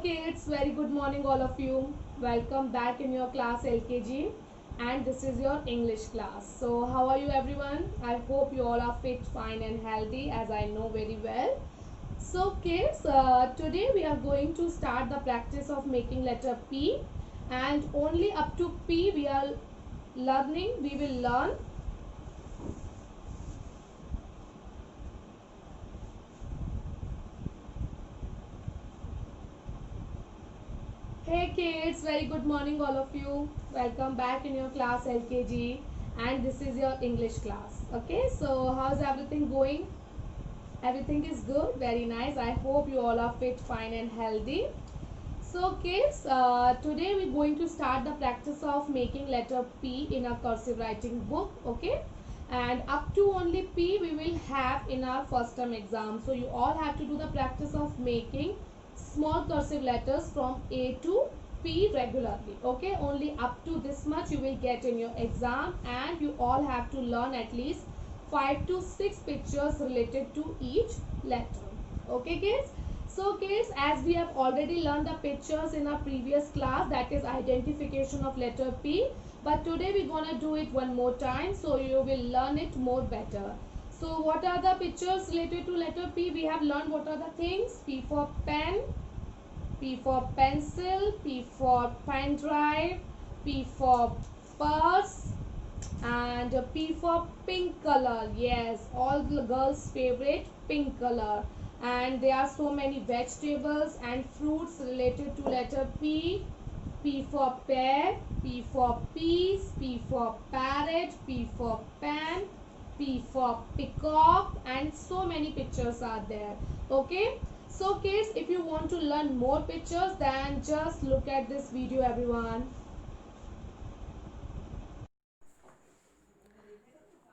Kids, very good morning all of you. Welcome back in your class LKG, and this is your English class. So how are you everyone? I hope you all are fit, fine and healthy, as I know very well. So kids, today we are going to start the practice of making letter P, and only up to P we will learn. Hey kids, very good morning all of you. Welcome back in your class LKG, and this is your English class. Okay, so how's everything going? Everything is good, very nice. I hope you all are fit, fine and healthy. So kids, today we're going to start the practice of making letter P in a cursive writing book. Okay, and up to only P we will have in our first term exam. So you all have to do the practice of making small cursive letters from A to P regularly. Okay, only up to this much you will get in your exam, and you all have to learn at least 5 to 6 pictures related to each letter. Okay kids, so kids, as we have already learned the pictures in our previous class, that is identification of letter P, but today we're gonna do it one more time so you will learn it more better. So what are the pictures related to letter P? We have learned what are the things. P for pen, P for pencil, P for pen drive, P for purse, and P for pink color. Yes, all the girls favorite pink color. And there are so many vegetables and fruits related to letter P. P for pear, P for peas, P for parrot, P for pen, P for peacock, and so many pictures are there. Okay, so kids, if you want to learn more pictures, then just look at this video everyone.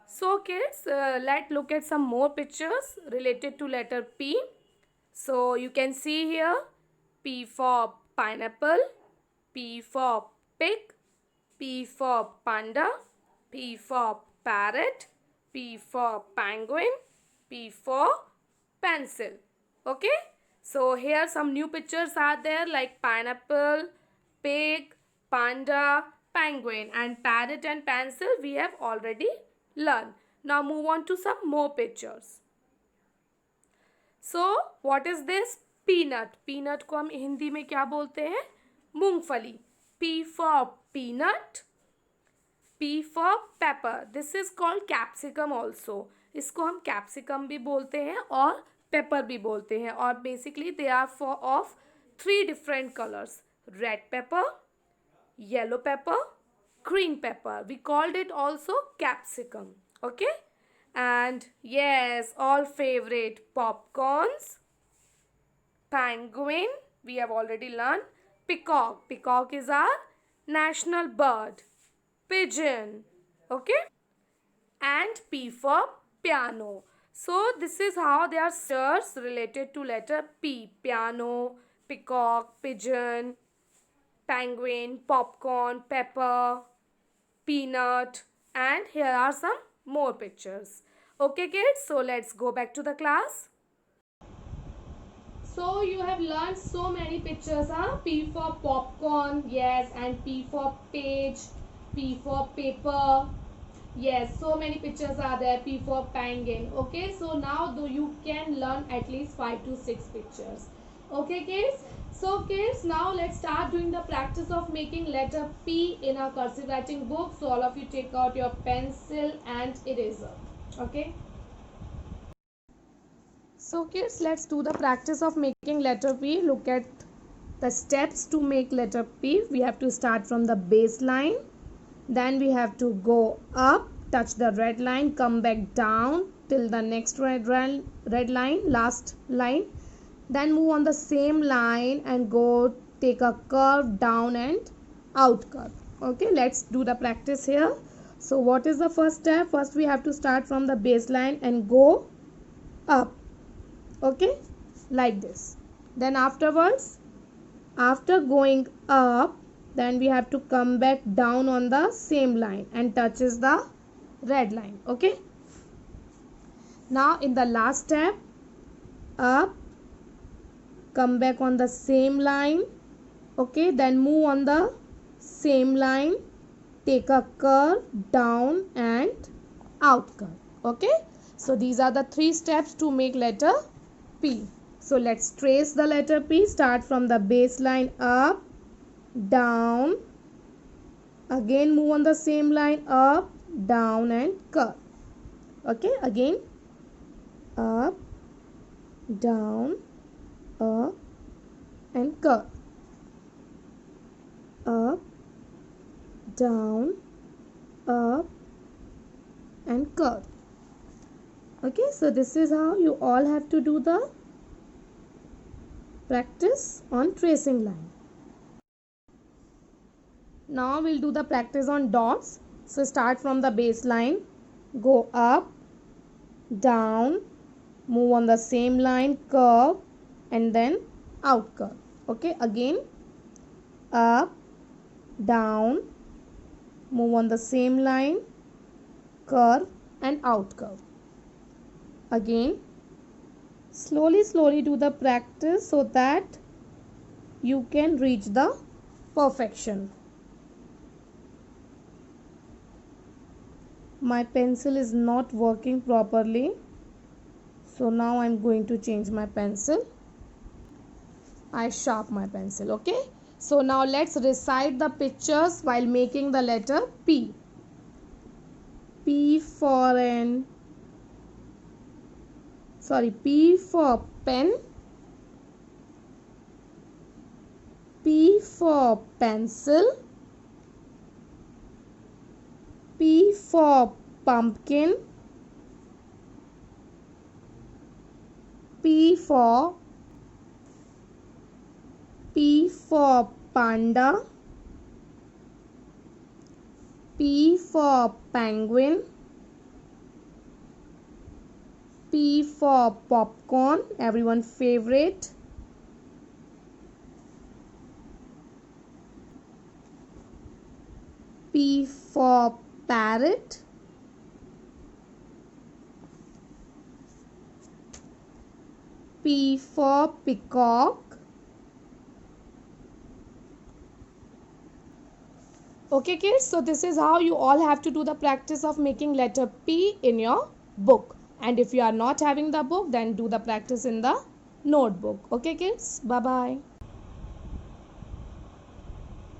So kids, let's look at some more pictures related to letter P. So you can see here P for pineapple, P for pig, P for panda, P for parrot, P for penguin, P for pencil. Okay, so here some new pictures are there like pineapple, pig, panda, penguin, and parrot and pencil we have already learned. Now move on to some more pictures. So what is this? Peanut. Peanut को हम हिंदी में क्या बोलते हैं? मूंगफली. P for peanut, P for pepper. This is called capsicum also. इसको हम capsicum भी बोलते हैं और pepper भी बोलते हैं, और basically they are of 3 different colors: red pepper, yellow pepper, green pepper. We called it also capsicum. Okay, and yes, all favorite popcorns, penguin we have already learned, peacock. Peacock is our national bird. Pigeon. Okay, and P for piano. So this is how they are pictures related to letter P: piano, peacock, pigeon, penguin, popcorn, pepper, peanut, and here are some more pictures. Okay kids, so let's go back to the class. So you have learned so many pictures, huh? P for popcorn, yes, and P for page, P for paper. Yes, so many pictures are there. P for penguin. Okay, so now you can learn at least 5 to 6 pictures. Okay kids, so kids, now let's start doing the practice of making letter P in our cursive writing book. So all of you take out your pencil and eraser. Okay, so kids, let's do the practice of making letter P. Look at the steps to make letter P. We have to start from the baseline, then we have to go up, touch the red line, come back down till the next red line, last line, then move on the same line and go take a curve down and out curve. Okay, let's do the practice here. So what is the first step? First we have to start from the baseline and go up. Okay, like this. Then afterwards, after going up, then we have to come back down on the same line and touches the red line. Okay, now in the last step, up, come back on the same line. Okay, then move on the same line, take a curve down and out curve. Okay, so these are the 3 steps to make letter P. So let's trace the letter P. Start from the baseline, up, down, again move on the same line, up, down and curve. Okay, again up, down, up and curve, up, down, up and curve. Okay, so this is how you all have to do the practice on tracing line. Now we'll do the practice on dots. So start from the baseline, go up, down, move on the same line, curve and then out curve. Okay, again up, down, move on the same line, curve and out curve. Again slowly do the practice so that you can reach the perfection. My pencil is not working properly, so now I'm going to change my pencil. I sharp my pencil. Okay, so now let's recite the pictures while making the letter P. P for pen, P for pencil, P for pumpkin, P for panda, P for penguin, P for popcorn, everyone's favorite, P for parrot, P for peacock. Okay kids, so this is how you all have to do the practice of making letter P in your book. And if you are not having the book, then do the practice in the notebook. Okay kids, bye bye.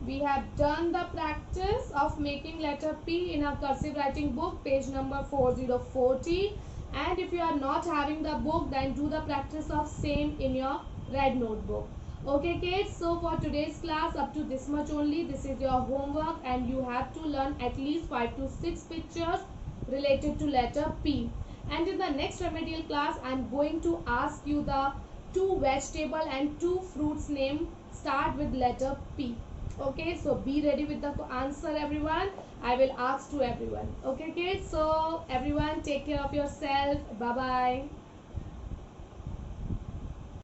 We have done the practice of making letter P in our cursive writing book, page number 4040. And if you are not having the book, then do the practice of same in your red notebook. Okay kids, so for today's class up to this much only. This is your homework and you have to learn at least 5 to 6 pictures related to letter P. And in the next remedial class, I am going to ask you the 2 vegetable and 2 fruits name start with letter P. Okay, so be ready with the answer everyone. I will ask to everyone. Okay kids, so everyone take care of yourself. Bye bye.